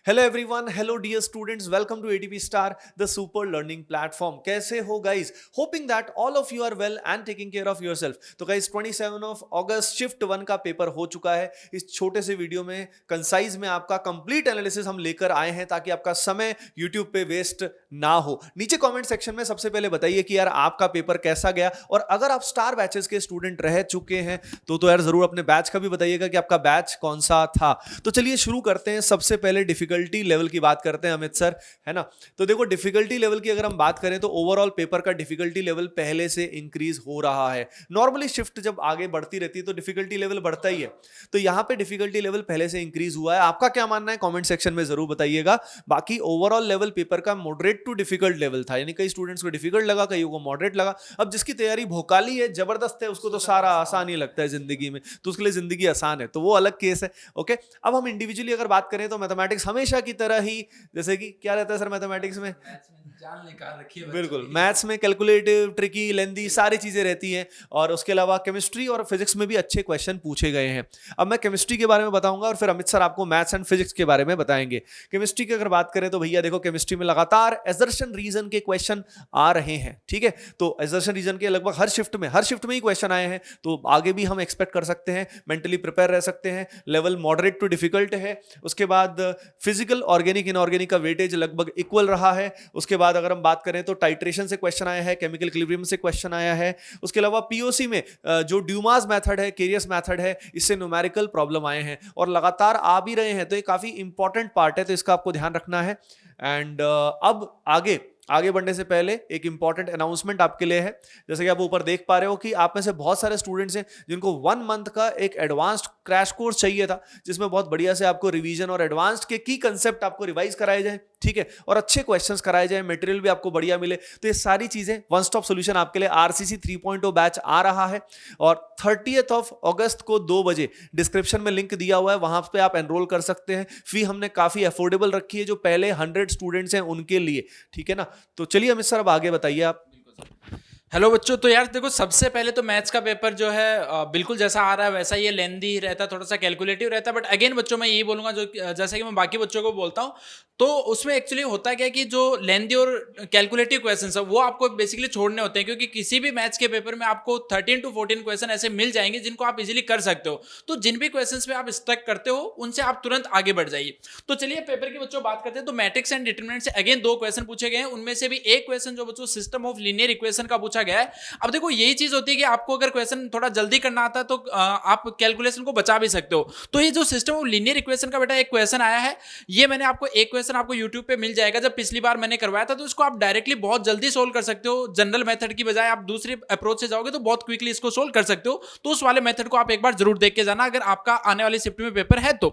Hello everyone, hello dear students, welcome to ATP star the super learning platform. कैसे हो guys? Hoping that all of you are well and taking care of yourself. तो guys 27 of August shift 1 का paper हो चुका है। इस छोटे से वीडियो में कंसाइज में आपका कंप्लीट एनालिसिस हम लेकर आए हैं ताकि आपका समय यूट्यूब पे वेस्ट ना हो। नीचे कमेंट सेक्शन में सबसे पहले बताइए कि यार आपका पेपर कैसा गया, और अगर आप स्टार बैचेस के स्टूडेंट रह चुके हैं तो यार जरूर अपने बैच का भी बताइएगा कि आपका बैच कौन सा था। तो चलिए शुरू करते हैं। सबसे पहले डिफिकल्टी लेवल की बात करते हैं अमित सर, है ना। तो देखो डिफिकल्टी लेवल की अगर हम बात करें तो ओवरऑल पेपर का डिफिकल्टी लेवल पहले से इंक्रीज हो रहा है। नॉर्मली शिफ्ट जब आगे बढ़ती रहती है तो डिफिकल्टी लेवल बढ़ता ही है, तो यहां पे डिफिकल्टी लेवल पहले से इंक्रीज हुआ है। आपका क्या मानना है कमेंट सेक्शन में जरूर बताइएगा। बाकी ओवरऑल लेवल पेपर का मॉडरेट टू डिफिकल्ट लेवल था, यानी कई स्टूडेंट्स को डिफिकल्ट लगा, कईयों को मॉडरेट लगा। अब जिसकी तैयारी भोकाली है, जबरदस्त है, उसको तो सारा आसान ही लगता है जिंदगी में, तो उसके लिए जिंदगी आसान है, तो वो अलग केस है। ओके, अब हम इंडिविजुअली अगर बात करें तो मैथमेटिक्स हमेशा की तरह ही, जैसे कि क्या रहता है सर मैथमेटिक्स में, जान निकाल रखी है बिल्कुल मैथ्स में कैलकुलेटिव, ट्रिकी, लेंदी सारी चीजें रहती हैं। और उसके अलावा केमिस्ट्री और फिजिक्स में भी अच्छे क्वेश्चन पूछे गए हैं। अब मैं केमिस्ट्री के बारे में बताऊंगा और फिर अमित सर आपको मैथ्स एंड फिजिक्स के बारे में बताएंगे। केमिस्ट्री की अगर बात करें तो भैया देखो केमिस्ट्री में लगातार एजर्शन रीजन के क्वेश्चन आ रहे हैं, ठीक है। तो एजर्शन रीजन के लगभग हर शिफ्ट में ही क्वेश्चन आए हैं, तो आगे भी हम एक्सपेक्ट कर सकते हैं, मेंटली प्रिपेयर रह सकते हैं। लेवल मॉडरेट टू डिफिकल्ट है। उसके बाद फिजिकल, ऑर्गेनिक, इनऑर्गेनिक का वेटेज लगभग इक्वल रहा है। उसके बाद अगर हम बात करें तो टाइट्रेशन से क्वेश्चन आया है, केमिकल इक्विलिब्रियम से क्वेश्चन आया है। उसके अलावा पीओसी में जो ड्यूमास मेथड है, केरियस मेथड है, इससे न्यूमेरिकल प्रॉब्लम आए हैं और लगातार आ भी रहे हैं, तो ये काफी इंपॉर्टेंट पार्ट है, तो इसका आपको ध्यान रखना है। एंड अब आगे बढ़ने से पहले एक इंपॉर्टेंट अनाउंसमेंट आपके लिए है। जैसे कि आप ऊपर देख पा रहे हो कि आप में से बहुत सारे स्टूडेंट्स हैं जिनको 1 मंथ का एक एडवांस्ड क्रैश कोर्स चाहिए था, जिसमें बहुत बढ़िया से आपको रिवीजन और एडवांस्ड के की कंसेप्ट आपको रिवाइज कराए जाए, ठीक है, और अच्छे क्वेश्चंस कराए जाए, मटेरियल भी आपको बढ़िया मिले। तो ये सारी चीजें वन स्टॉप सॉल्यूशन आपके लिए आरसीसी 3.0 बैच आ रहा है, और 30th ऑफ अगस्त को 2 बजे डिस्क्रिप्शन में लिंक दिया हुआ है, वहां पे आप एनरोल कर सकते हैं। फी हमने काफी अफोर्डेबल रखी है, जो पहले 100 स्टूडेंट्स हैं उनके लिए, ठीक है ना। तो चलिए अमित सर अब आगे बताइए आप। हेलो बच्चों, तो यार देखो सबसे पहले तो मैथ्स का पेपर जो है बिल्कुल जैसा आ रहा है वैसा ये लेंदी ही रहता है, थोड़ा सा कैलकुलेटिव रहता है। बट अगेन बच्चों मैं यही बोलूंगा, जो जैसा कि मैं बाकी बच्चों को बोलता हूँ, तो उसमें एक्चुअली होता क्या है कि जो लेंदी और कैलकुलेटिव क्वेश्चन है वो आपको बेसिकली छोड़ने होते हैं, क्योंकि किसी भी मैथ्स के पेपर में आपको 13 to 14 क्वेश्चन ऐसे मिल जाएंगे जिनको आप इजीली कर सकते हो। तो जिन भी क्वेश्चन पे आप स्टक करते हो उनसे आप तुरंत आगे बढ़ जाइए। तो चलिए पेपर की बच्चों बात करते हैं। तो मैट्रिक्स एंड डिटरमिनेंट से अगेन 2 क्वेश्चन पूछे गए हैं, उनमें से भी एक क्वेश्चन जो बच्चों सिस्टम ऑफ लीनियर इक्वेशन का पूछा गया है। अब देखो यही चीज होती है कि आपको अगर क्वेश्चन थोड़ा जल्दी करना आता है तो आप कैलकुलेशन को बचा भी सकते हो। तो ये जो सिस्टम ऑफ लीनियर इक्वेशन का बेटा एक क्वेश्चन आया है, ये मैंने आपको एक क्वेश्चन आपको यूट्यूब पे मिल जाएगा। जब पिछली बार मैंने करवाया था तो इसको आप डायरेक्टली बहुत जल्दी सोल्व कर सकते हो। जनरल मेथड की बजाय आप दूसरी अप्रोच से जाओगे तो बहुत क्विकली इसको सोल्व कर सकते हो। तो उस वाले मेथड को आप एक बार जरूर देख के जाना अगर आपका आने वाली शिफ्ट में पेपर है तो।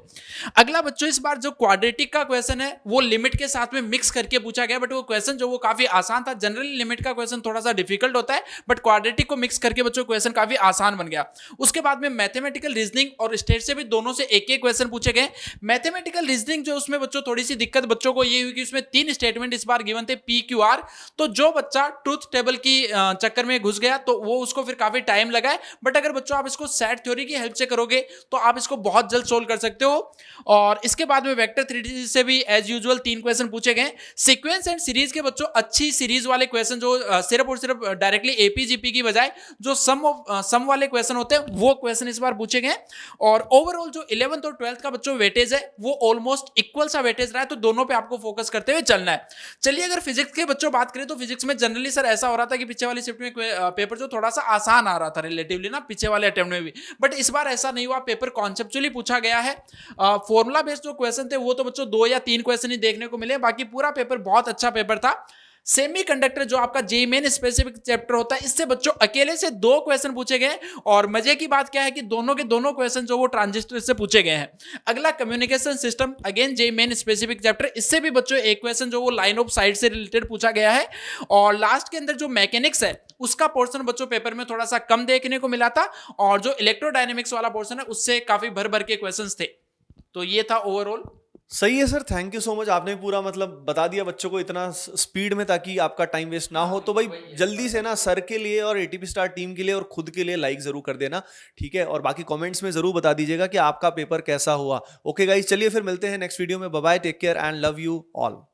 अगला बच्चों इस बार जो क्वाड्रेटिक का क्वेश्चन है वो लिमिट के साथ में मिक्स करके पूछा गया, बट वो क्वेश्चन जो वो काफी आसान था। जनरली लिमिट का क्वेश्चन थोड़ा सा डिफिकल्ट होता है, बट क्वाड्रेटिक को मिक्स करके बच्चों क्वेश्चन काफी आसान बन गया। उसके बाद में मैथमेटिकल रीजनिंग और स्टेट से भी दोनों से एक एक क्वेश्चन पूछे गए। मैथमेटिकल रीजनिंग जो उसमें बच्चों थोड़ी सी दिक्कत बच्चों को ये हुई कि उसमें 3 स्टेटमेंट इस बार गिवन थे पी क्यू आर। तो जो बच्चा ट्रूथ टेबल की चक्कर में घुस गया तो वो उसको फिर काफी टाइम लगा है। बट अगर बच्चों आप इसको सेट थ्योरी की हेल्प से करोगे तो आप इसको बहुत जल्द सोल्व कर सकते हो। और इसके बाद में वेक्टर 3D से भी एज यूजुअल 3 क्वेश्चन पूछे गए। सीक्वेंस एंड सीरीज के बच्चों अच्छी सीरीज वाले क्वेश्चन जो सिर्फ और सिर्फ डायरेक्टली एपीजीपी की बजाय जो सम वाले क्वेश्चन होते हैं वो क्वेश्चन इस बार पूछे गए। और ओवरऑल जो 11th और 12th का बच्चों वेटेज है वो ऑलमोस्ट इक्वल सा वेटेज रहा है, तो दोनों पे आपको फोकस करते हुए चलना है। चलिए अगर फिजिक्स के बच्चों बात करें तो फिजिक्स में जनरली सर ऐसा हो रहा था कि पीछे वाली शिफ्ट में पेपर जो थोड़ा सा आसान आ रहा था रिलेटिवली ना, पीछे वाले अटेम्प्ट में भी। बट इस बार ऐसा नहीं हुआ, पेपर कॉन्सेप्चुअली पूछा गया है। फॉर्मूला बेस्ड जो क्वेश्चन थे वो तो बच्चों 2 या 3 क्वेश्चन ही देखने को मिले, बाकी पूरा पेपर बहुत अच्छा पेपर था। सेमीकंडक्टर जो आपका जेईई मेन स्पेसिफिक चैप्टर होता है, इससे बच्चों अकेले से 2 क्वेश्चन पूछे गए। और मजे की बात क्या है कि दोनों के दोनों क्वेश्चन जो वो ट्रांजिस्टर से पूछे गए हैं। अगला communication system, again JEE main specific chapter, इससे भी बच्चों एक क्वेश्चन जो वो लाइन ऑफ साइट से रिलेटेड पूछा गया है। और लास्ट के अंदर जो मैकेनिक्स है उसका पोर्शन बच्चों पेपर में थोड़ा सा कम देखने को मिला था, और जो इलेक्ट्रोडायनेमिक्स वाला पोर्शन है उससे काफी भर भर के क्वेश्चन थे। तो ये था ओवरऑल। सही है sir, thank you so much. आपने पूरा मतलब बता दिया बच्चों को इतना स्पीड में, ताकि आपका टाइम वेस्ट ना हो। तो भाई जल्दी से ना सर के लिए और एटीपी स्टार टीम के लिए और खुद के लिए लाइक जरूर कर देना, ठीक है? और बाकी कमेंट्स में जरूर बता दीजिएगा कि आपका पेपर कैसा हुआ। ओके गाइस, चलिए फिर मिलते हैं नेक्स्ट वीडियो में। Bye bye, take care and love you all.